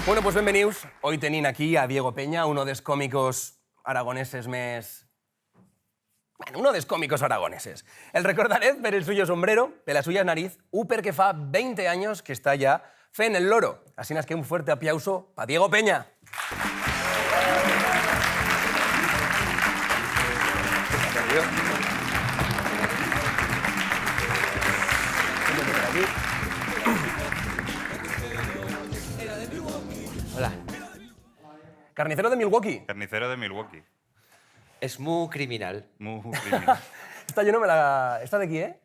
Bueno, pues bienvenidos. Hoy tenim aquí a Diego Peña, uno dels còmicos aragoneses més... Bueno, uno dels còmicos aragoneses. El recordaré per el suyo sombrero, per la suya nariz, perquè fa 20 anys que està ja fent el loro. Así es que un fuerte aplauso para Diego Peña. Hola. Carnicero de Milwaukee. Carnicero de Milwaukee. Es muy criminal. Muy criminal. Esta yo no me la... ¿Esta de aquí, eh?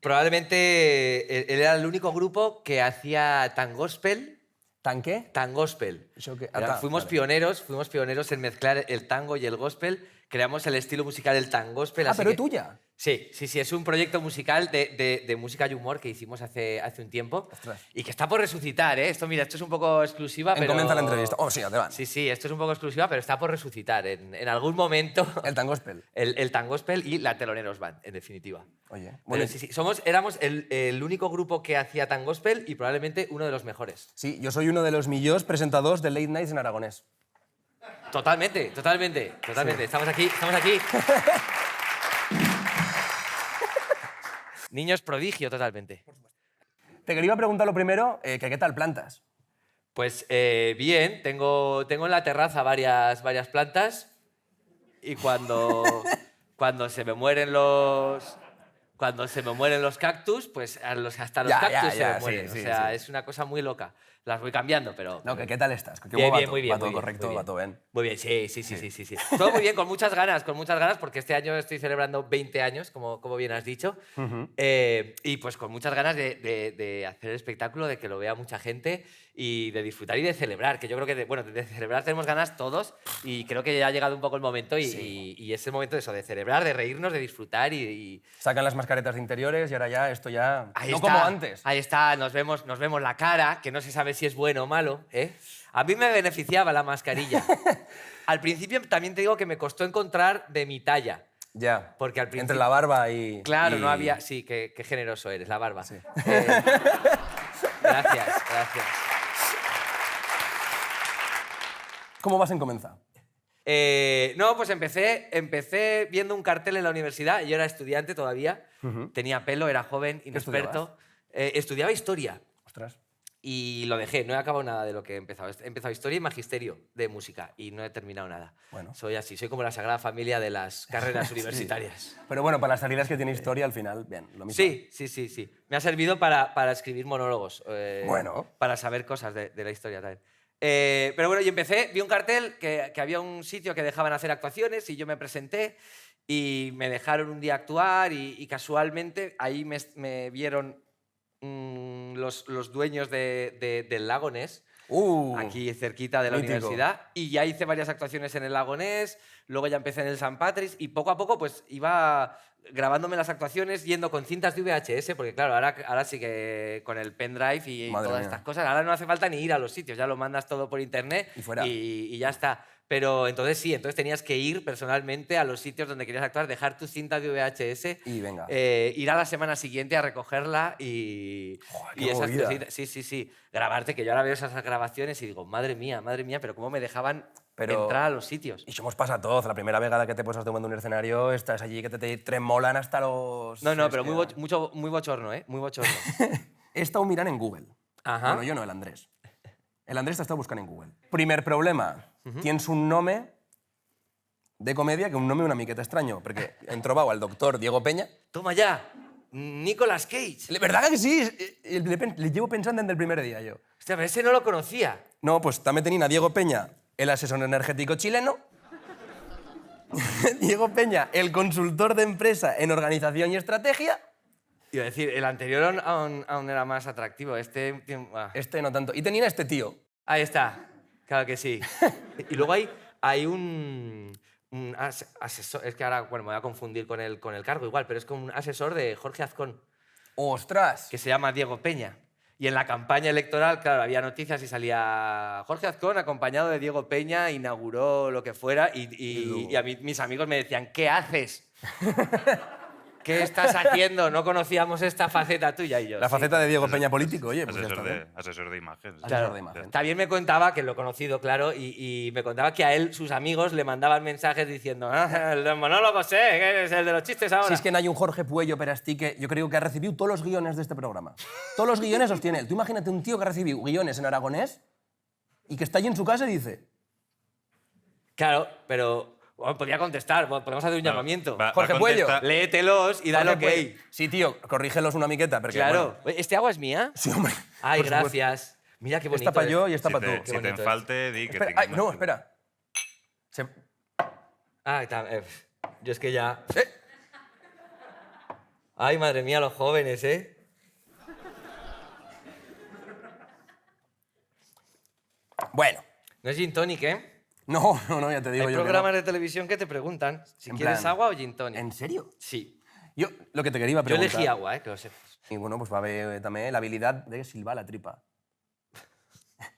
Probablemente él era el único grupo que hacía tangospel. ¿Tanque? Tangospel. Això que- Fuimos vale. pioneros en mezclar el tango y el gospel. Creamos el estilo musical del tangospel. Ah, así pero que- tuya. Sí, es un proyecto musical de música y humor que hicimos hace un tiempo. Ostras. Y que está por resucitar, ¿eh? Esto, mira, esto es un poco exclusiva, pero... Comienza la entrevista. Oh, sí, adelante. Sí, esto es un poco exclusiva, pero está por resucitar. En algún momento... El tangospel. El tangospel y la Teloneros Band, en definitiva. Oye, Pero bueno, sí, éramos el único grupo que hacía tangospel y probablemente uno de los mejores. sí, yo soy uno de los millors presentadors de Late Nights en aragonés. Totalmente. Estamos aquí. Niños prodigio, totalmente. Te quería preguntar lo primero, que qué tal plantas. Pues bien, tengo en la terraza varias plantas y cuando se me mueren los cactus, pues hasta los Ya, cactus ya, se me mueren. sí, o sea, sí. es una cosa muy loca. Las voy cambiando, pero... No, que qué tal estás. Que Bien, va bien, todo, muy bien. va todo muy bien, correcto, muy va todo bien. Muy bien, sí. Todo muy bien, con muchas ganas, porque este año estoy celebrando 20 años, como bien has dicho, y pues con muchas ganas de hacer el espectáculo, de que lo vea mucha gente y de disfrutar y de celebrar, que yo creo que, de celebrar tenemos ganas todos y creo que ya ha llegado un poco el momento y es el momento de eso, de celebrar, de reírnos, de disfrutar y Sacan las mascaretas de interiores y ahora ya esto ya... Ahí no está, como antes. Ahí está, nos vemos la cara, que no se sabe si es bueno o malo. ¿Eh? A mí me beneficiaba la mascarilla. Al principio también te digo que me costó encontrar de mi talla. Ya, Porque al principio... entre la barba y... Claro, y- no había... Sí, qué generoso eres, la barba. Sí. Gracias. ¿Cómo vas en comenzar? No, pues empecé viendo un cartel en la universidad. Yo era estudiante todavía, tenía pelo, era joven, inexperto. Estudiaba historia. Ostras. Y lo dejé, no he acabado nada de lo que he empezado. He empezado historia y magisterio de música y no he terminado nada. Bueno. Soy así, soy como la sagrada familia de las carreras universitarias. Pero bueno, para las salidas que tiene historia, al final, bien, lo mismo. Sí. Me ha servido para escribir monólogos. Bueno. Para saber cosas de la historia también. Pero bueno, y empecé, vi un cartel que había un sitio que dejaban hacer actuaciones y yo me presenté y me dejaron un día actuar y casualmente ahí me vieron los dueños del Lago Ness, aquí cerquita de la mítico. universidad, y ya hice varias actuaciones en el Lago Ness, luego ya empecé en el St. Patrick's y poco a poco pues iba grabándome las actuaciones yendo con cintas de VHS, porque claro, ahora sí que con el pendrive y Madre todas mía. estas cosas, ahora no hace falta ni ir a los sitios, ya lo mandas todo por internet Y fuera. y ya está. Pero entonces sí, entonces tenías que ir personalmente a los sitios donde querías actuar, dejar tu cinta de VHS, Y venga. ir a la semana siguiente a recogerla y, Joder, y qué esas movida. cositas. Sí. Grabarte, que yo ahora veo esas grabaciones y digo, madre mía, pero cómo me dejaban entrar a los sitios. Y somos pasatoz. La primera vegada que te posas de un escenario, estás allí que te tremolan hasta los... No, es pero que- muy bochorno, ¿eh? Muy bochorno. He estado mirant en Google. Ajá. Bueno, yo no, el Andrés. El Andrés t'està buscant en Google. Primer problema. Tienes un nome de comedia que un nome una miqueta extraño, perquè hem trobat al doctor Diego Peña. Toma ya, Nicolas Cage. ¿Verdad que sí? Le llevo pensando desde el primer día, yo. Hostia, pero ese no lo conocía. No, pues també tenim a Diego Peña, el asesor energético chileno. Diego Peña, el consultor de empresa en organización y estrategia. Iba a decir, el anterior aún era más atractivo. Este... Este no tanto. Y tenía a este tío. Ahí está, claro que sí. Y luego hay un asesor, es que ahora bueno, me voy a confundir con el cargo igual, pero es como un asesor de Jorge Azcón, ¡Ostras! que se llama Diego Peña. Y en la campaña electoral, claro, había noticias y salía Jorge Azcón acompañado de Diego Peña, inauguró lo que fuera y a mí mis amigos me decían, ¿qué haces? ¿Qué estás haciendo? No conocíamos esta faceta tuya y yo. La sí. faceta de Diego Peña político, oye, pues ya está bien. Asesor de imagen. sí. Claro, de imagen. También me contaba, que lo he conocido, claro, y me contaba que a él sus amigos le mandaban mensajes diciendo el del monólogo sé, que es el de los chistes ahora. Si es que no hay un Jorge Puello Perastí que yo creo que ha recibido todos los guiones de este programa. Todos los guiones los tiene él. Tú imagínate un tío que ha recibido guiones en aragonés y que está allí en su casa y dice... Claro, pero bueno, podría contestar, podemos hacer un llamamiento. Jorge Puello. Léetelos y dale ok. Jorge, pues, sí, tío, corrígelos una miqueta. Porque, Claro. bueno, ¿Este agua es mía? sí, hombre. Ay, por supuesto. gracias. Mira qué bonito. Esta para yo es. y esta Si para te, tú. si te bonito es. enfalte, di que Espera, tengas ay, no, más. espera. Ah, yo es que ya... Ay, madre mía, los jóvenes, ¿eh? Bueno. No es gin tonic, ¿eh? No, ya te digo Hay yo que programas no. de televisión que te preguntan si En quieres plan, agua o gin tonic. ¿En serio? Sí. Yo lo que te quería Yo preguntar... elegí agua, que lo sepas. Y bueno, pues va a haver també l'habilitat de silbar la tripa.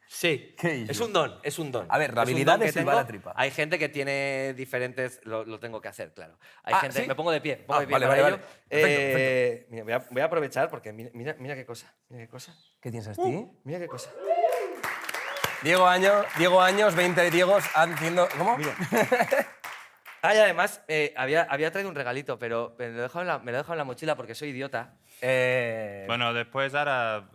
Sí, ¿Qué hizo? es un don, es un don. A ver, la Es un habilidad don de que silbar tengo. la tripa. Hay gente que tiene diferentes... Lo tengo que hacer, claro. Hay Ah, gente... ¿sí? Me pongo de pie, Ah, para vale, ello. vale. Mira, voy a aprovechar porque mira qué cosa. Mira qué cosa. ¿Qué tienes a ti? Mira qué cosa. Diego Años, 20 Diegos haciendo... ¿Cómo? Mira. Ah, y además, había traído un regalito, pero me lo he dejado en la mochila porque soy idiota. Bueno, después ahora...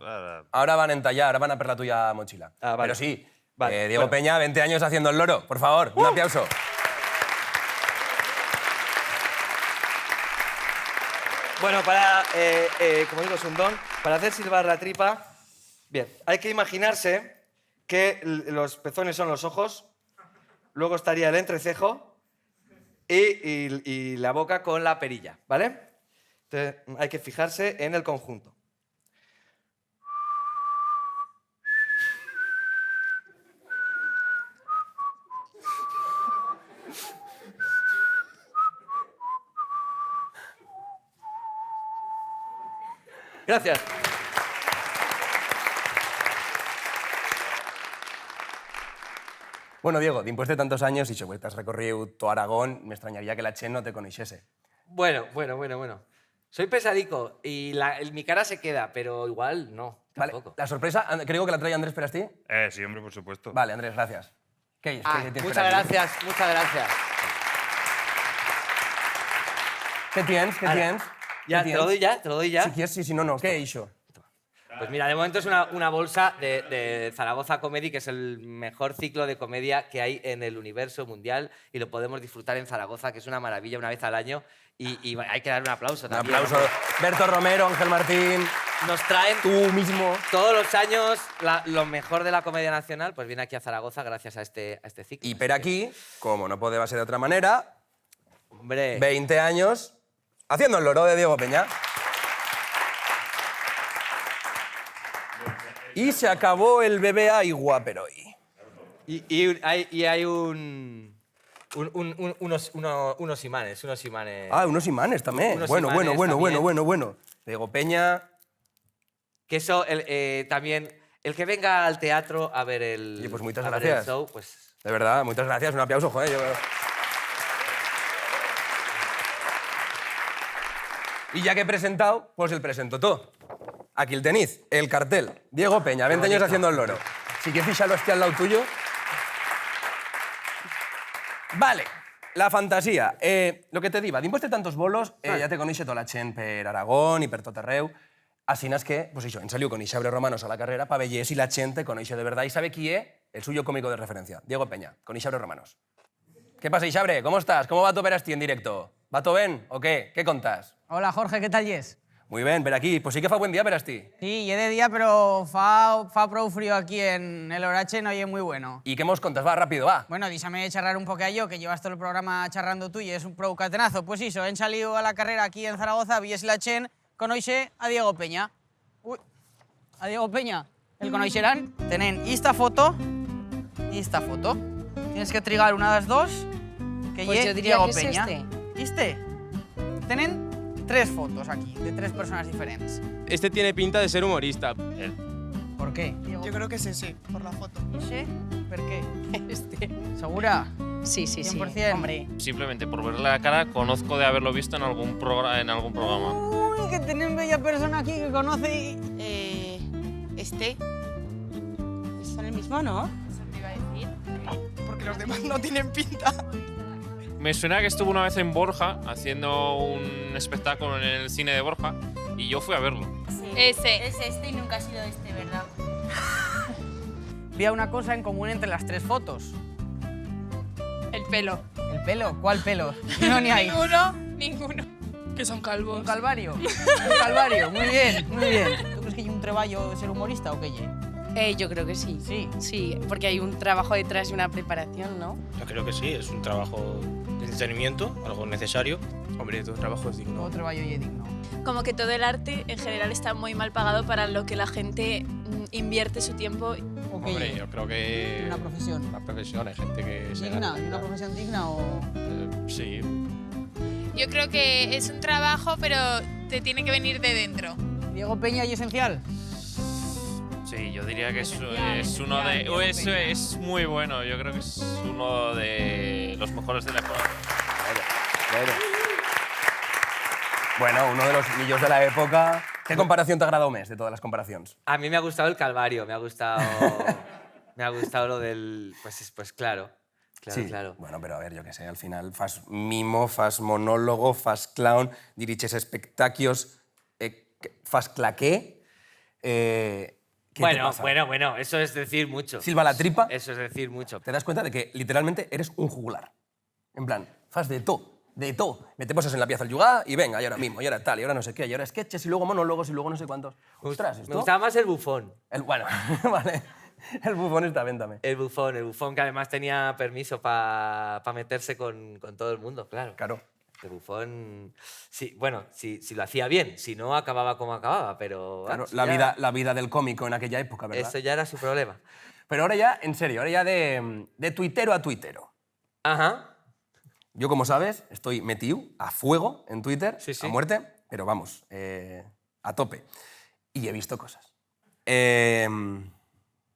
Ahora van a entallar, ahora van a per la tuya mochila. Ah, vale. Pero sí, Vale, Diego bueno. Peña, 20 años haciendo el loro. Por favor, un aplauso. Bueno, como digo, es un don. Para hacer silbar la tripa, bien, hay que imaginarse que los pezones son los ojos, luego estaría el entrecejo y la boca con la perilla, ¿vale? Entonces, hay que fijarse en el conjunto. Gracias. Bueno, Diego, después de tantos años y que has recorrido todo Aragón, me extrañaría que la Chen no te conociese. Bueno. Soy pesadico y mi cara se queda, pero igual no, Vale, tampoco. la sorpresa, creo que la trae Andrés Perastí. Sí, hombre, por supuesto. Vale, Andrés, gracias. ¿Qué es? ¿Qué tienes Muchas por aquí? gracias, muchas gracias. ¿Qué tienes? ¿Qué Ahora, tienes? Ya, ¿Qué te lo doy tienes? ya, te lo doy ya. Si quieres, sí, si no, no. ¿Qué he hecho? Pues mira, de momento es una bolsa de Zaragoza Comedy, que es el mejor ciclo de comedia que hay en el universo mundial y lo podemos disfrutar en Zaragoza, que es una maravilla una vez al año y hay que dar un aplauso Un también. aplauso. Berto Romero, Ángel Martín, Nos traen tú mismo. todos los años lo mejor de la comedia nacional, pues viene aquí a Zaragoza gracias a este ciclo. Y per aquí, como no podía ser de otra manera, Hombre, 20 años haciendo el loro de Diego Peña. Y se acabó el BBA Iguaperoy. y hay unos imanes. Ah, unos imanes también. Unos Bueno. imanes Diego Peña. Que eso también, el que venga al teatro a ver el, Oye, pues muchas a ver gracias. el show, pues De verdad, muchas gracias. Un aplauso, joder. Y ya que he presentado, pues el presento todo. Aquí el tenéis, el cartel. Diego Peña, 20 años bonito. haciendo el loro. Si quieres ficharlo este al lado tuyo. Vale, la fantasía. Lo que te diga, después de tantos bolos, ya te conoce toda la gent per Aragón y per tot arreu. Así es que, pues eso, en salió con Ixabre Romanos a la carrera para ver si la gente conoce de verdad y sabe quién es el suyo cómico de referencia, Diego Peña, con Ixabre Romanos. ¿Qué pasa, Ixabre? ¿Cómo estás? ¿Cómo va tu Perastí en directo? ¿Va todo bien o qué? ¿Qué contás? Hola, Jorge, ¿qué tal yes? Muy bien, per aquí. Pues sí que fa buen día, Perastí. Sí, ye de día, pero fa prou frío aquí en el Orache, no ye muy bueno. ¿Y qué nos contas? Va, rápido, va. Bueno, dísame charrar un poco a yo, que llevas todo el programa charrando tú y es un prou catenazo. Pues eso, han salido a la carrera aquí en Zaragoza, vies la Chen, conoixe a Diego Peña. Uy, a Diego Peña. El conoixerán, tenen esta foto y esta foto. Tienes que trigar una de las dos, que Pues ye yo diría Diego que es Peña. este. Tenen 3 fotos aquí, de 3 personas diferentes. Este tiene pinta de ser humorista. ¿Por qué? Yo creo que es ese, por la foto. ¿Ese? ¿Por qué? Este. ¿Segura? Sí, sí, sí. 100%. Hombre. Simplemente por verle la cara, conozco de haberlo visto en algún programa. Uy, que tenés bella persona aquí que conoce. Este. Son el mismo, ¿no? Eso te iba a decir. Porque los demás no tienen pinta. Me suena que estuvo una vez en Borja haciendo un espectáculo en el cine de Borja y yo fui a verlo. Sí. Ese. Es este y nunca ha sido este, ¿verdad? Había una cosa en común entre las 3 fotos. El pelo. ¿El pelo? ¿Cuál pelo? No, ni hay. Ninguno. Que son calvos. Un calvario. Un calvario. Muy bien, muy bien. ¿Tú crees que hay un treballo de ser humorista o qué? Yo creo que sí. Sí. Sí, porque hay un trabajo detrás y una preparación, ¿no? Yo creo que sí, es un trabajo de entretenimiento, algo necesario. Hombre, tu trabajo es digno. Todo treballo y digno. Como que todo el arte en general está muy mal pagado para lo que la gente invierte su tiempo. ¿O qué? Hombre, yo creo que... Una profesión. Una profesión, hay gente que se ¿Digna? gana. ¿Y una profesión digna o...? Sí. Yo creo que es un trabajo, pero te tiene que venir de dentro. Diego Peña y Esencial. Sí, yo diría que es uno esencial, de... Diego Eso Peña. es muy bueno, yo creo que es uno de los mejores de la época. Bueno, uno de los millos de la época. ¿Qué comparación te ha agradado más de todas las comparaciones? A mí me ha gustado el calvario, me ha gustado lo del... Pues claro, claro. Bueno, pero a ver, yo qué sé, al final fas mimo, fas monólogo, fas clown, diriges espectáculos, fas claqué. ¿Qué te pasa? Bueno, eso es decir mucho. Silba la tripa. Eso es decir mucho. Te das cuenta de que literalmente eres un jugular. En plan, fas de todo. De todo. Metemos eso en la pieza del yugá y venga, y ahora mismo, y ahora tal, y ahora no sé qué, y ahora sketches, y luego monólogos, y luego no sé cuántos. Ostras, Me esto... gustaba más el bufón. Bueno, vale. El bufón está bien también. El bufón que además tenía permiso para meterse con todo el mundo, claro. Claro. El bufón, sí, bueno, si lo hacía bien, si no acababa como acababa, pero... Claro, bueno, la vida del cómico en aquella época, ¿verdad? eso ya era su problema. Pero ahora ya, en serio, ahora ya de tuitero a tuitero. Ajá. Yo, como sabes, estoy metido a fuego en Twitter, Sí, sí. a muerte, pero vamos, a tope. Y he visto cosas.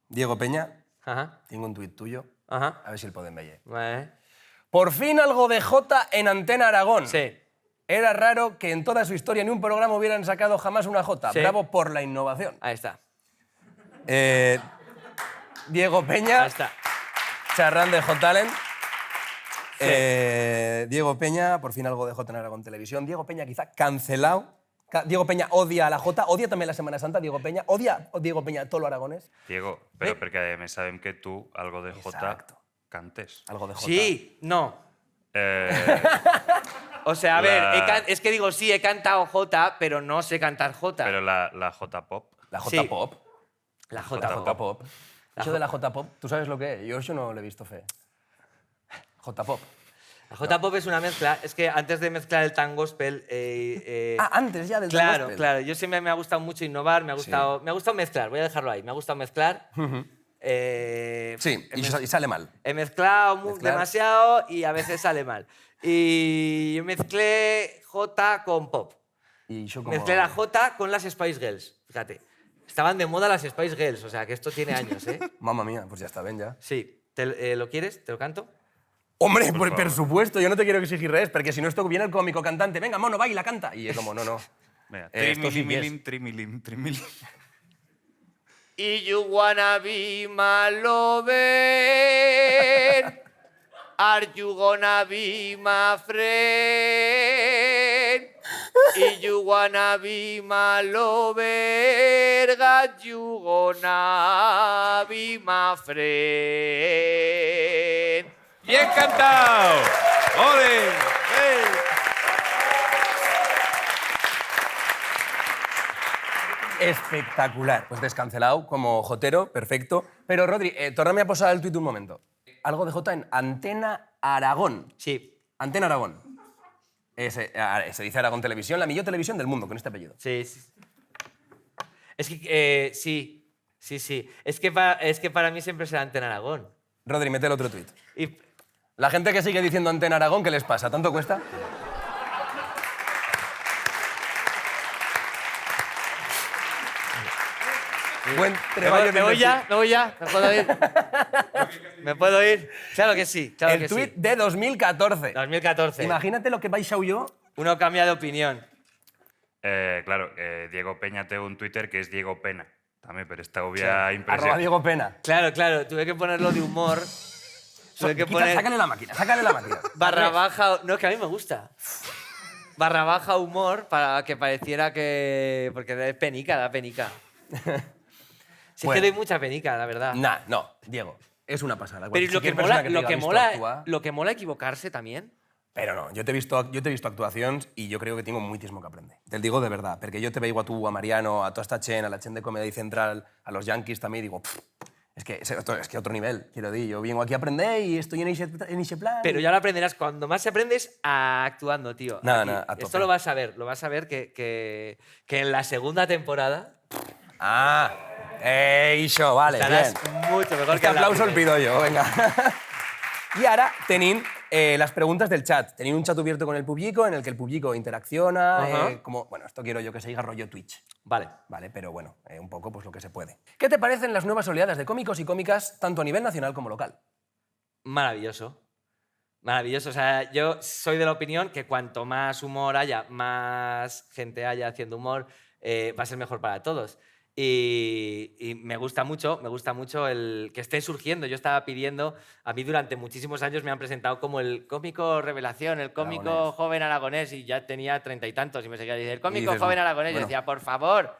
Diego Peña, Ajá. tengo un tuit tuyo, Ajá. a ver si el pueden ver. Vale. Por fin algo de Jota en Antena Aragón. Sí. Era raro que en toda su historia ni un programa hubieran sacado jamás una Jota. Sí. Bravo por la innovación. Ahí está. Diego Peña, Ahí está. charrán de Hot Talent. Diego Peña, por fin algo de Jota en Aragón Televisión. Diego Peña quizá cancelado. Diego Peña odia a la Jota, odia también la Semana Santa, Diego Peña. Odia Diego Peña todo lo aragonés. Diego, pero porque me saben que tú algo de Jota Exacto. cantes. Algo de Jota. Sí, no. Eh, O sea, a La- ver, es que digo, sí, he cantado Jota, pero no sé cantar Jota. pero la J-pop. La Jota Sí. Pop. La La Jota. Jota Pop. Eso de la Jota Pop, ¿tú sabes lo que es? Yo eso no le he visto fe. Jota Pop. La J-pop es una mezcla. Es que antes de mezclar el tan gospel... Antes ya del claro, gospel. claro. Yo siempre me ha gustado mucho innovar, me ha gustado mezclar, voy a dejarlo ahí. Me ha gustado mezclar. Sí, he y sale mal. He mezclado Mezclar. demasiado y a veces sale mal. Y yo mezclé J con pop. Y yo como... Mezclé la J con las Spice Girls. Fíjate. Estaban de moda las Spice Girls, o sea que esto tiene años, ¿eh? Mamma mía, pues ya está, ven ya. Sí. ¿Lo quieres? ¿Te lo canto? Hombre, Por por favor. supuesto, yo no te quiero exigir res, porque si no esto viene el cómico cantante, venga, mono, baila, canta. Y es como, no. Venga, Esto sí que es. trimilín, trimilín. Y you wanna be my lover. Are you gonna be my friend? Y you wanna be my lover. Got you gonna be my friend. ¡Bien cantado! ¡Ole! Espectacular. Pues descancelado como jotero, perfecto. Pero, Rodri, tórname a posar el tuit un momento. Algo de Jota en Antena Aragón. Sí, Antena Aragón. Se dice Aragón Televisión, la millón televisión del mundo, con este apellido. sí. Es que, sí. Es que para mí siempre será Antena Aragón. Rodri, mete el otro tuit. Y La gente que sigue diciendo Antena Aragón, ¿qué les pasa? ¿Tanto cuesta? Buen treballo me voy de ya, me voy ya. Me puedo ir. ¿Me puedo ir? Claro que sí, claro el que tuit sí. de 2014. 2014. Imagínate lo que vais yo. Uno cambia de opinión. Claro, Diego Peña tengo un Twitter que es Diego Pena. También, pero esta obvia impresión. Arroba Diego Pena. Claro, tuve que ponerlo de humor. Tuve que poner Sácale la máquina, sácale la máquina. barra baja... No, es que a mí me gusta. Barra baja humor para que pareciera que... Porque da penica, da penica. Sí, Bueno. es que doy mucha penica, la verdad. Nah, no, Diego, es una pasada. Pero lo que Cualquier persona mola, te lo diga que visto mola, actuar- lo que mola equivocarse también. Pero no, yo te he visto actuacions y yo creo que tengo muchísimo que aprender. Te lo digo de verdad, porque yo te veo a tú, a Mariano, a toda esta chen, a la chen de Comedy Central, a los Yankees también, y digo, es que otro nivel, quiero decir. Yo vengo aquí a aprender y estoy en ese plan. Pero ya lo aprenderás. Cuando más se aprendes actuando, tío. Nada, Aquí. nada, a tope. Esto lo vas a ver que en la segunda temporada Això, vale, estarás bien. mucho mejor Este que en la aplauso el primera. pido yo, venga. Y ahora tenéis las preguntas del chat. Tenéis un chat abierto con el público en el que el público interacciona, Ajá. como, bueno, esto quiero yo que se diga rollo Twitch. Vale. Vale, pero bueno, un poco pues lo que se puede. ¿Qué te parecen las nuevas oleadas de cómicos y cómicas, tanto a nivel nacional como local? Maravilloso. Maravilloso. O sea, yo soy de la opinión que cuanto más humor haya, más gente haya haciendo humor, va a ser mejor para todos. Y me gusta mucho el que estén surgiendo. Yo estaba pidiendo, a mí durante muchísimos años me han presentado como el cómico revelación, el cómico Aragonés. joven aragonés, y ya tenía 30 y tantos y me seguía diciendo, el cómico dices, joven aragonés. bueno. Yo decía, por favor,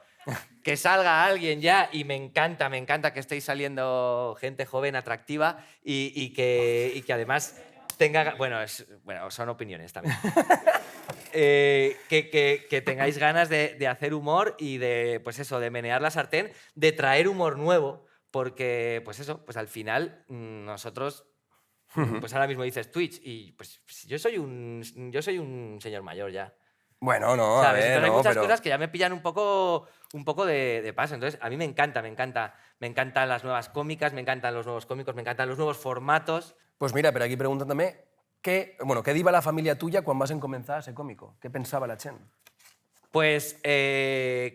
que salga alguien ya. Y me encanta que estéis saliendo gente joven, atractiva y que además tenga... Bueno, son opiniones también. Que tengáis ganas de hacer humor y de, pues eso, de menear la sartén, de traer humor nuevo, porque, pues eso, pues al final nosotros, pues ahora mismo dices Twitch y pues yo soy un señor mayor ya. Bueno, no, a ¿Sabes? ver, Entonces hay no, muchas pero... cosas que ya me pillan un poco de paso. Entonces, a mí me encantan las nuevas cómicas, me encantan los nuevos cómicos, me encantan los nuevos formatos. Pues mira, pero aquí preguntan también, ¿qué diva la familia tuya cuando vas a comenzar a ser cómico? ¿Qué pensaba la chen? Pues,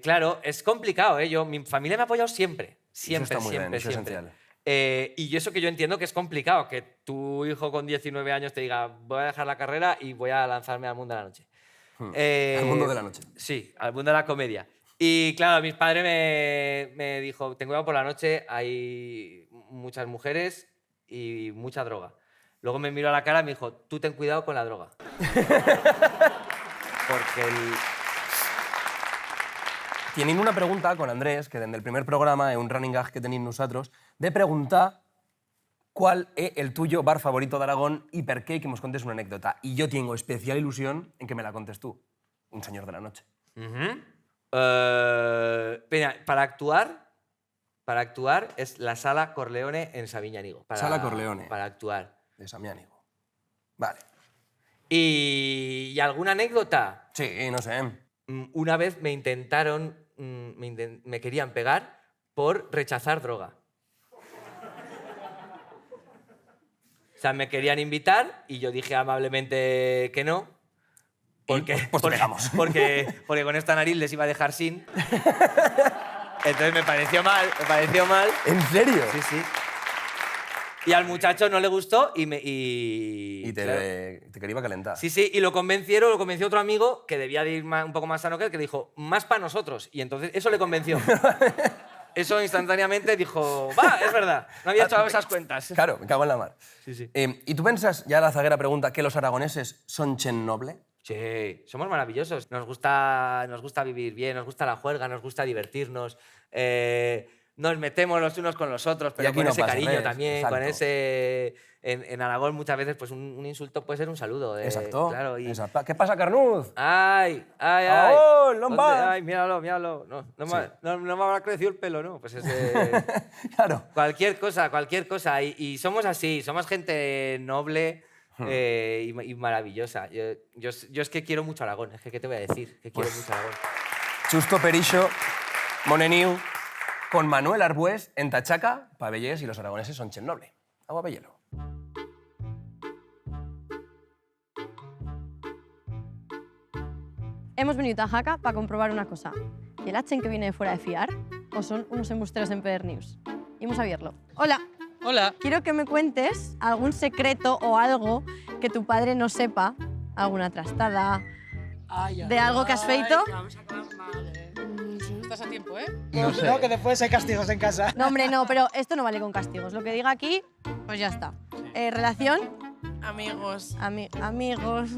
claro, es complicado, ¿eh? Mi familia me ha apoyado siempre. Siempre, está muy bien, siempre, eso es siempre. esencial. Y eso que yo entiendo que es complicado, que tu hijo con 19 años te diga, voy a dejar la carrera y voy a lanzarme al mundo de la noche. Al mundo de la noche. Sí, al mundo de la comedia. Y claro, mi padre me dijo, ten cuidado por la noche, hay muchas mujeres y mucha droga. Luego me miró a la cara y me dijo, tú ten cuidado con la droga. Porque Tienen una pregunta con Andrés, que desde el primer programa, un running gag que tenéis nosotros, de preguntar cuál es el tuyo bar favorito de Aragón y por qué, que nos contes una anécdota. Y yo tengo especial ilusión en que me la contes tú, un señor de la noche. Mira, para actuar es la Sala Corleone en Sabiñánigo. Sala Corleone. Para actuar. De Samiánigo. Vale. ¿Y alguna anécdota? Sí, no sé. Una vez me intentaron, me querían pegar por rechazar droga. O sea, me querían invitar y yo dije amablemente que no. Porque, pues te pegamos. porque con esta nariz les iba a dejar sin. Entonces me pareció mal. ¿En serio? Sí, sí. Y al muchacho no le gustó y claro. Te quería calentar. Sí, sí, y lo convenció otro amigo que debía de ir un poco más sano que él, que le dijo, más para nosotros. Y entonces eso le convenció. Eso instantáneamente dijo, va, es verdad, no había echado esas cuentas. Claro, me cago en la mar. Sí, sí. ¿Y tú piensas, ya la zaguera pregunta, que los aragoneses son chen noble? Sí, somos maravillosos. Nos gusta vivir bien, nos gusta la juerga, nos gusta divertirnos. Nos metemos los unos con los otros, Y pero aquí con no ese pasa, cariño ¿ves? también, Exacto. con ese... En Aragón muchas veces pues un insulto puede ser un saludo. Exacto. Claro, y... Exacto. ¿Qué pasa, Carnuz? ¡Ay! ¡Ay, ay! ¡Oh, ¿Dónde? Lombard! ¡Ay, míralo, míralo! No me habrá crecido el pelo, ¿no? Pues Claro. cualquier cosa. Y somos así, somos gente noble y maravillosa. Yo es que quiero mucho Aragón, es que ¿qué te voy a decir? Que quiero mucho Aragón. Justo Perillo, Moneniu, con Manuel Arbués en Tachaca, Pabellés y los aragoneses son chen noble. Agua Pellelo. Hemos venido a Jaca para comprobar una cosa. ¿Y el Achen que viene de fuera de fiar o son unos embusteros en PR News? Y vamos a verlo. Hola, Hola. Quiero que me cuentes algún secreto o algo que tu padre no sepa, alguna trastada, de algo que has feito. Estás a tiempo, ¿eh? No sé. No, que después hay castigos en casa. No, hombre, no, pero esto no vale con castigos. Lo que diga aquí, pues ya está. Relación, Amigos. amigos.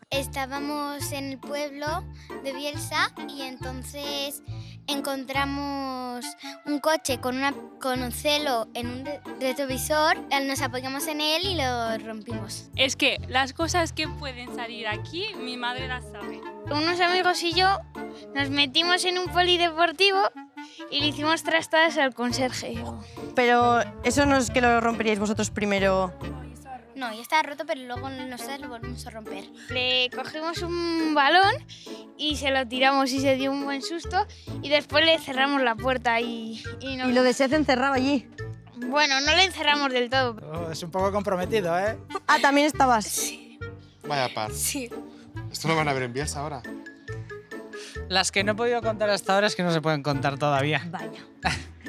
Estábamos en el pueblo de Bielsa y entonces encontramos un coche con un celo en un retrovisor, nos apoyamos en él y lo rompimos. Es que las cosas que pueden salir aquí, mi madre las sabe. Unos amigos y yo nos metimos en un polideportivo y le hicimos trastadas al conserje. Pero eso no es que lo romperíais vosotros primero. No, ya estaba roto, pero luego nosotros lo volvimos a romper. Le cogimos un balón y se lo tiramos y se dio un buen susto y después le cerramos la puerta y nos... Y lo de Seth encerrado allí. Bueno, no le encerramos del todo. Oh, es un poco comprometido, ¿eh? Ah, también estabas. Sí. Vaya par. Sí. Esto lo van a ver en Bielsa ahora. Las que no he podido contar hasta ahora es que no se pueden contar todavía. Vaya.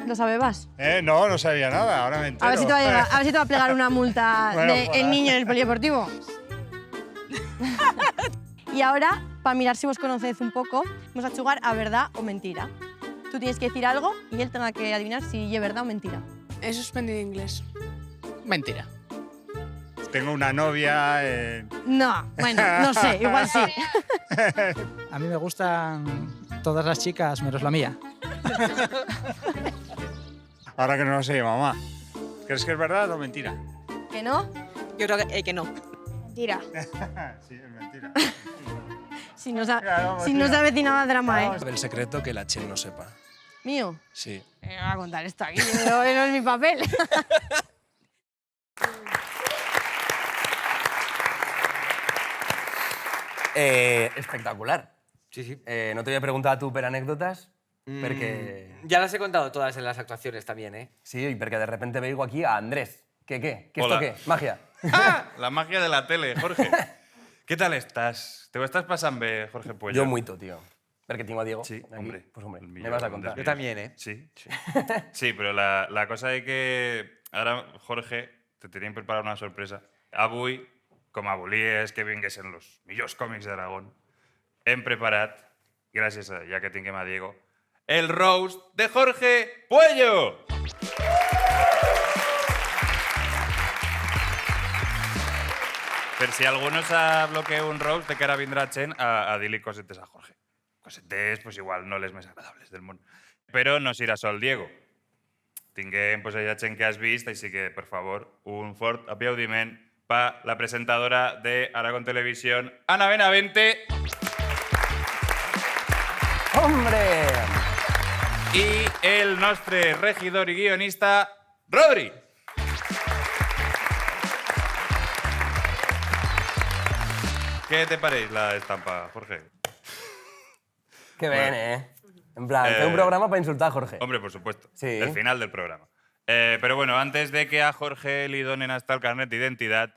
¿Lo sabes? No, no sabía nada, ahora me entero. A ver si te va a plegar una multa Bueno, de pues, el niño en el polideportivo. Y ahora, para mirar si vos conocéis un poco, vamos a jugar a verdad o mentira. Tú tienes que decir algo y él tenga que adivinar si es verdad o mentira. He suspendido inglés. Mentira. Tengo una novia. No, bueno, no sé, igual sí. A mí me gustan todas las chicas, menos la mía. Ahora que no lo sé, mamá. ¿Crees que es verdad o mentira? ¿Que no? Yo creo que no. Mentira. Sí, es mentira. Si no se avecinaba drama, ¿eh? El secreto que la Chen no sepa. ¿Mío? Sí. Me va a contar esto aquí, no es mi papel. Espectacular. Sí, sí. No te voy a preguntar tú per anécdotas, porque... Ya las he contado todas en las actuaciones también, ¿eh? Sí, y porque de repente veigo aquí a Andrés. ¿Qué esto Hola. qué? Magia. ¡Ah! La magia de la tele, Jorge. ¿Qué tal estás? ¿Te estás pasando bé, Jorge Puello? Yo mucho, tío. Porque tengo a Diego. Sí, aquí, hombre. Pues hombre, El me millón vas a de contar. Yo también, ¿eh? Sí. Sí, pero la cosa es que ahora, Jorge, te tenían preparado una sorpresa. Avui, com a volies que vinguessin los millors còmics d'Aragón, hem preparat, gràcies a, ja que tinguem a Diego, el roast de Jorge Puello! Per si algú no sap el que és un roast, de que ara vindrà gent a dir-li cosetes a Jorge. Cosetes, pues igual, no les més agradables del món. Però no serà sol Diego. Tinguem pues, ja gent que has vist, així que, per favor, un fort aplaudiment per la presentadora de Aragón Televisión, Ana Benavente. ¡Hombre! I el nostre regidor i guionista, Rodri. ¿Qué te pareix la estampa, Jorge? Qué bien, En plan, fue un programa para insultar a Jorge. Hombre, por supuesto. Sí. El final del programa. Pero bueno, antes de que a Jorge li donen hasta el carnet d'identitat,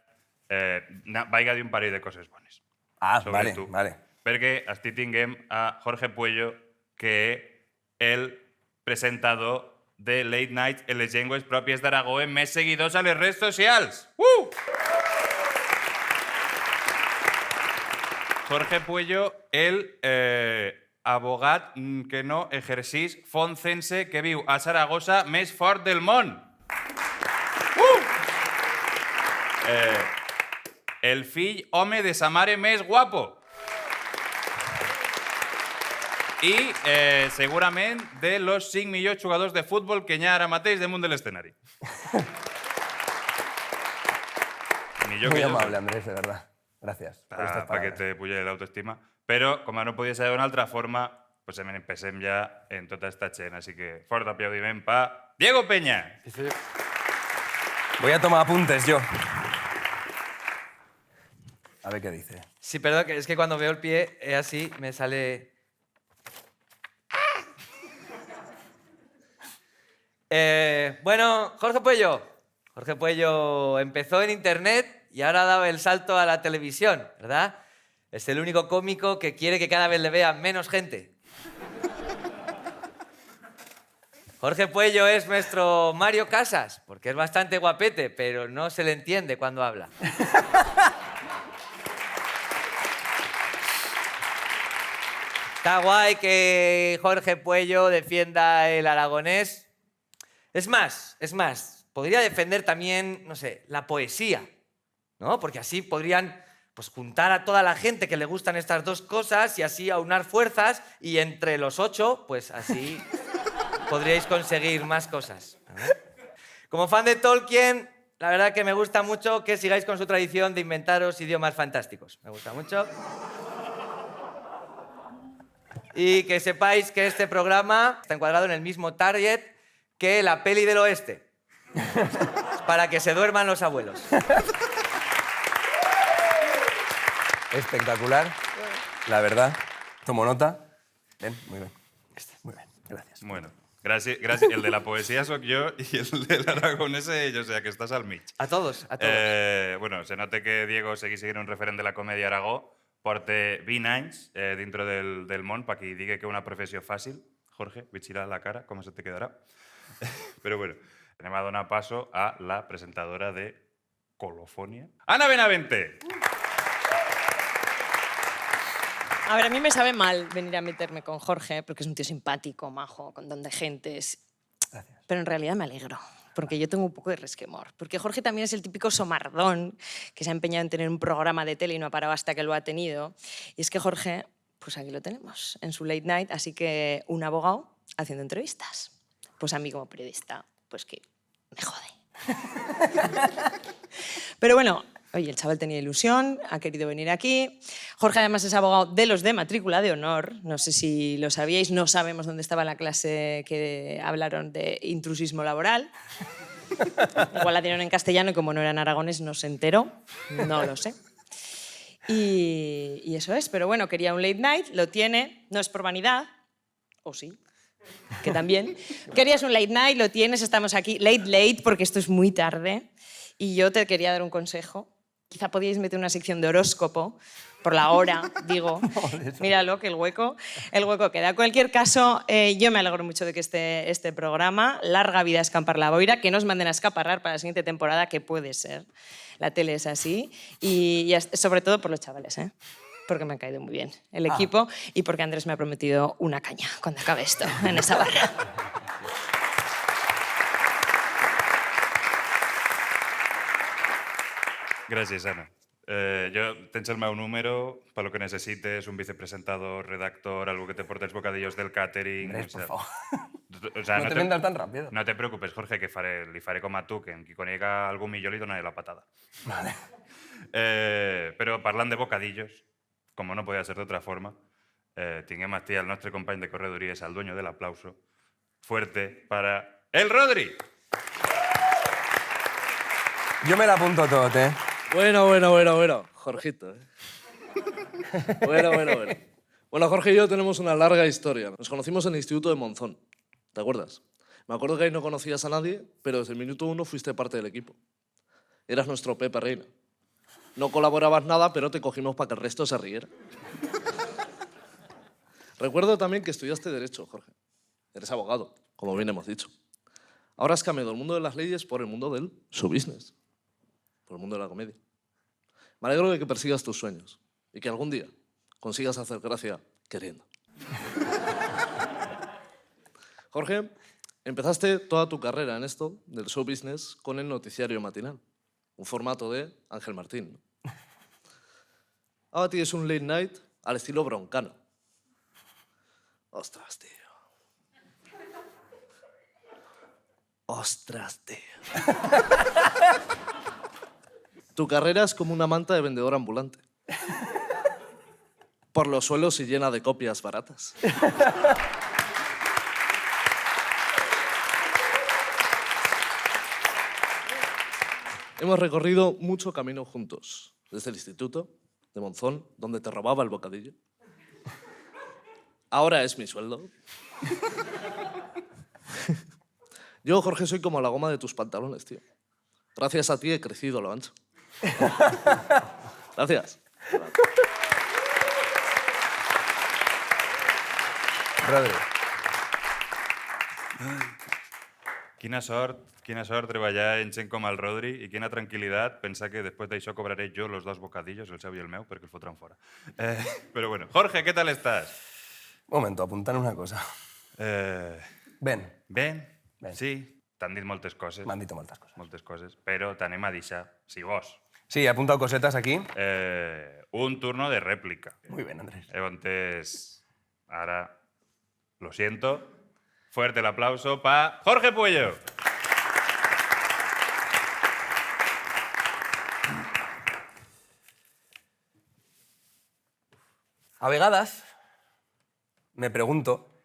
vaiga dir un parell de coses bones. Ah, sobre vale, tu. vale. Perquè així tinguem a Jorge Puello, que el presentador de Late Night en les llengües pròpies d'Aragó amb més seguidors a les redes socials. Jorge Puello, el abogat que no exercís foncense que viu a Saragossa més fort del món. El fill home de sa mare més guapo. I segurament de los 5 millors jugadors de futbol que hi ha ara mateix damunt de l'escenari. Muy amable, Andrés, de verdad. Gracias. por estas Para que palabras. te pulle l'autoestima. Però, com no podia ser d'una altra forma, pues empecem ja en tota esta gent. Així que fort aplaudiment pa Diego Peña. Voy a tomar apuntes yo. A ver qué dice. Sí, perdón, que es que cuando veo el pie así me sale... Bueno, Jorge Puello. Jorge Puello empezó en internet y ahora ha dado el salto a la televisión, ¿verdad? Es el único cómico que quiere que cada vez le vea menos gente. Jorge Puello es nuestro Mario Casas, porque es bastante guapete, pero no se le entiende cuando habla. Está guay que Jorge Puello defienda el aragonés. Es más, podría defender también, no sé, la poesía, ¿no? Porque así podrían pues, juntar a toda la gente que le gustan estas dos cosas y así aunar fuerzas y entre los 8, pues así podríais conseguir más cosas, ¿no? Como fan de Tolkien, la verdad que me gusta mucho que sigáis con su tradición de inventaros idiomas fantásticos. Me gusta mucho. Y que sepáis que este programa está encuadrado en el mismo target que la peli del oeste. Para que se duerman los abuelos. Espectacular, la verdad. Tomo nota. Bien, muy bien. Muy bien, gracias. Bueno, gracias. El de la poesía soy yo y el del aragonés ell, o sea que estás al mig. A todos, a todos. Bueno, se nota que Diego seguís sent un referent de la comèdia a Aragó, porta 20 anys dintre del món perquè digui que una professió fàcil. Jorge, vigila la cara, com se te quedarà. Però bueno, anem a donar paso a la presentadora de Colofonia, Ana Benavente. A ver, a mí me sabe mal venir a meterme con Jorge, porque es un tío simpático, majo, con don de gentes. Gracias. Pero en realidad me alegro, porque yo tengo un poco de resquemor. Porque Jorge también es el típico somardón que se ha empeñado en tener un programa de tele y no ha parado hasta que lo ha tenido. Y es que Jorge, pues aquí lo tenemos, en su late night, así que un abogado haciendo entrevistas. Pues a mí como periodista, pues que me jode. Pero bueno, oye, el chaval tenía ilusión, ha querido venir aquí. Jorge además es abogado de los de matrícula de honor. No sé si lo sabíais, no sabemos dónde estaba la clase que hablaron de intrusismo laboral. Igual la dieron en castellano y como no eran aragones no se enteró, no lo sé. Y eso es, pero bueno, quería un late night, lo tiene, no es por vanidad, o sí, que también. Querías un late night, lo tienes, estamos aquí, late, porque esto es muy tarde. Y yo te quería dar un consejo. Quizá podíais meter una sección de horóscopo, por la hora, digo. Míralo, que el hueco queda. En cualquier caso, yo me alegro mucho de que esté este programa. Larga vida a Escampar la Boira, que nos manden a escaparrar para la siguiente temporada, que puede ser. La tele es así. Y sobre todo por los chavales, ¿eh? Porque me han caído muy bien el equipo y porque Andrés me ha prometido una caña cuando acabe esto, en esa barra. Gràcies, Anna. Tens el meu número, per lo que necessites, un vicepresentador, redactor, algo que te porte els bocadillos del catering... Andrés, por favor. O sea, no te vendas tan rápido. No te preocupes, Jorge, que li faré com a tu, que en qui conega algú millor li donaré la patada. Vale. Però parlant de bocadillos, com no podia ser d'altra forma, tinguem aquí el nostre company de corredories, el dueño del aplauso, fuerte para el Rodri. Yo me la apunto todo, ¿eh? Bueno, Jorgito, ¿eh? Bueno. Bueno, Jorge y yo tenemos una larga historia. Nos conocimos en el Instituto de Monzón, ¿te acuerdas? Me acuerdo que ahí no conocías a nadie, pero desde el minuto 1 fuiste parte del equipo. Eras nuestro Pepe Reina. No colaborabas nada, pero te cogimos para que el resto se riera. Recuerdo también que estudiaste Derecho, Jorge. Eres abogado, como bien hemos dicho. Ahora has cambiado el mundo de las leyes por el mundo del show business, por el mundo de la comedia. Me alegro de que persigas tus sueños y que algún día consigas hacer gracia queriendo. Jorge, empezaste toda tu carrera en esto del show business con el noticiario matinal, un formato de Ángel Martín, ¿no? Ahora tienes un late night al estilo broncano. Ostras, tío. Ostras, tío. Tu carrera es como una manta de vendedor ambulante. Por los suelos y llena de copias baratas. Hemos recorrido mucho camino juntos, desde el instituto de Monzón, donde te robaba el bocadillo. Ahora es mi sueldo. Yo, Jorge, soy como la goma de tus pantalones, tío. Gracias a ti he crecido a lo ancho. Gracias. Rodri. Quina sort treballar en gent com el Rodri i quina tranquil·litat pensar que després d'això cobraré jo los dos bocadillos, el seu i el meu, perquè el fotran fora. Però bueno, Jorge, què tal estàs? Un momento, apuntant una cosa. Ben. Ben? Sí, t'han dit moltes coses. M'han dit moltes coses. Moltes coses, però t'anem a deixar, si vols. Sí, he apuntado cosetas aquí. Un turno de réplica. Muy bien, Andrés. Entonces, ahora, lo siento, fuerte el aplauso para Jorge Puello. A vegades me pregunto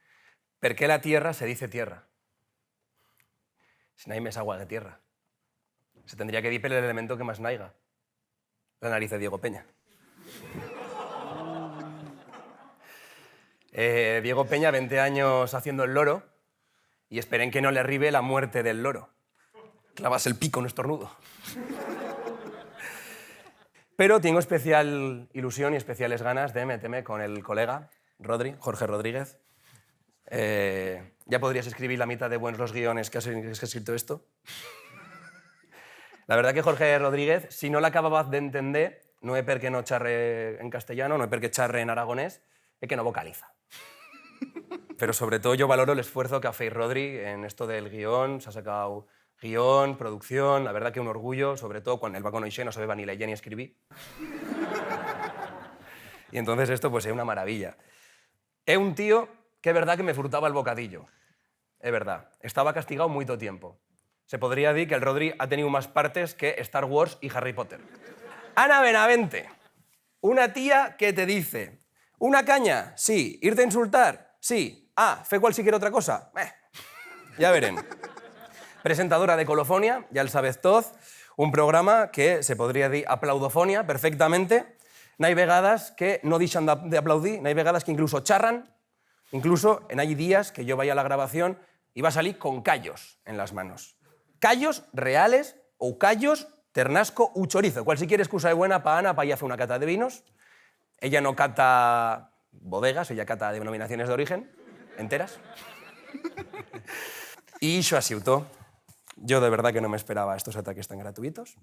per què la tierra se dice tierra. Si no hay més agua que tierra. Se tendría que dir per el elemento que más naiga. La nariz de Diego Peña. Diego Peña, 20 años haciendo el loro y esperen que no le arribe la muerte del loro. Clavas el pico en estornudo. Pero tengo especial ilusión y especiales ganas de meterme con el colega, Jorge Rodríguez. ¿Ya podrías escribir la mitad de buenos los guiones que has escrito esto? La verdad que Jorge Rodríguez, si no l'acababas d'entender, no és perquè no xarre en castellano, no és perquè xarre en aragonés, es que no vocaliza. Pero sobre todo yo valoro el esfuerzo que hace Rodri en esto del guión, se ha sacado guión, producción, la verdad que un orgullo, sobre todo cuando él va con Oixé no sabía ni leer ni escribir. Y entonces esto pues es una maravilla. Es un tío que es verdad que me frutaba el bocadillo. Es verdad, estaba castigado mucho tiempo. Se podría decir que el Rodri ha tenido más partes que Star Wars y Harry Potter. Ana Benavente, una tía que te dice, ¿una caña? Sí. ¿Irte a insultar? Sí. Ah, ¿fe cualquier otra cosa? Ya veremos. Presentadora de Colofonia, ya el sabes toz, un programa que se podría decir aplaudofonia perfectamente. No hay vegadas que no dixan de aplaudir, no hay vegadas que incluso charran. Incluso hay días que yo vaya a la grabación y va a salir con callos en las manos. Callos reales o callos ternasco u chorizo. Cualquier excusa de buena para Ana para ir a hacer una cata de vinos. Ella no cata bodegas, ella cata denominaciones de origen enteras. Y eso ha sido todo. Yo de verdad que no me esperaba estos ataques tan gratuitos.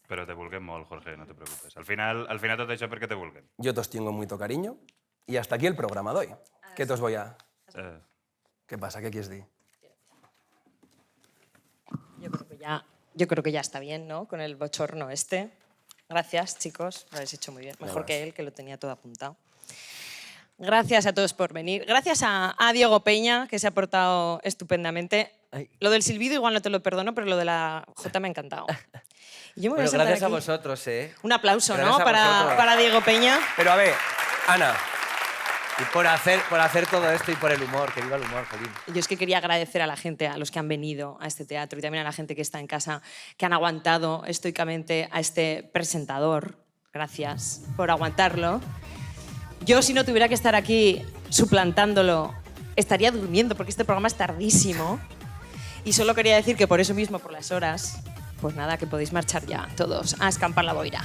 Pero te vulguem molt, Jorge, no te preocupes. Al final tot això perquè te vulguem. Yo tos tengo mucho cariño y hasta aquí el programa de hoy. ¿Qué tos voy a...? ¿Qué pasa? ¿Qué quieres decir? Yo creo que ya está bien, ¿no? Con el bochorno este. Gracias, chicos, lo habéis hecho muy bien. Mejor que él, que lo tenía todo apuntado. Gracias a todos por venir. Gracias a Diego Peña, que se ha portado estupendamente. Lo del silbido igual no te lo perdono, pero lo de la J me ha encantado. Yo me voy a sentar gracias aquí. a vosotros, ¿eh? Un aplauso, Gracias ¿no? a vosotros. Para Diego Peña. Pero a ver, Ana. Y por hacer todo esto y por el humor, que viva el humor, Jolín. Yo es que quería agradecer a la gente, a los que han venido a este teatro y también a la gente que está en casa, que han aguantado estoicamente a este presentador. Gracias por aguantarlo. Yo, si no tuviera que estar aquí suplantándolo, estaría durmiendo porque este programa es tardísimo. Y solo quería decir que por eso mismo, por las horas, pues nada, que podéis marchar ya todos a escampar la boira.